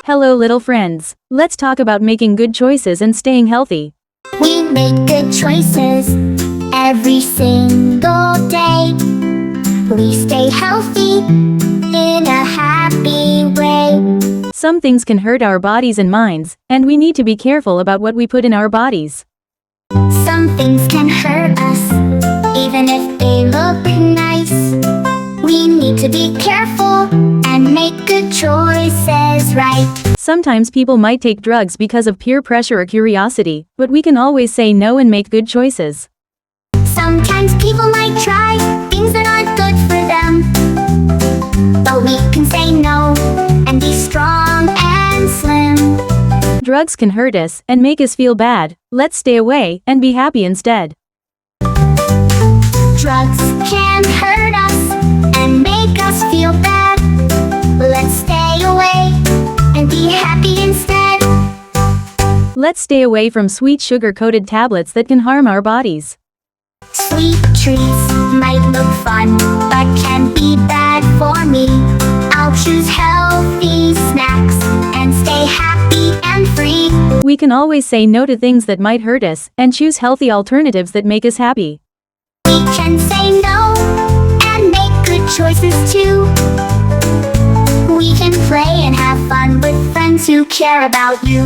Hello little friends. Let's talk about making good choices and staying healthy. We make good choices every single day. We stay healthy in a happy way. Some things can hurt our bodies and minds, and we need to be careful about what we put in our bodies. Some things can hurt us, even if they look nice. We need to be careful and make good choices, right? Sometimes people might take drugs because of peer pressure or curiosity, but we can always say no and make good choices. Sometimes people might try things that aren't good for them, but we can say no and be strong and slim. Drugs can hurt us and make us feel bad. Let's stay away and be happy instead. Drugs can hurt us and make us feel bad. Let's stay away and be happy instead. Let's stay away from sweet sugar-coated tablets that can harm our bodies. Sweet treats might look fun, but can be bad for me. I'll choose healthy snacks and stay happy and free. We can always say no to things that might hurt us and choose healthy alternatives that make us happy. We can say no and make good choices too. We can play and have fun with friends who care about you.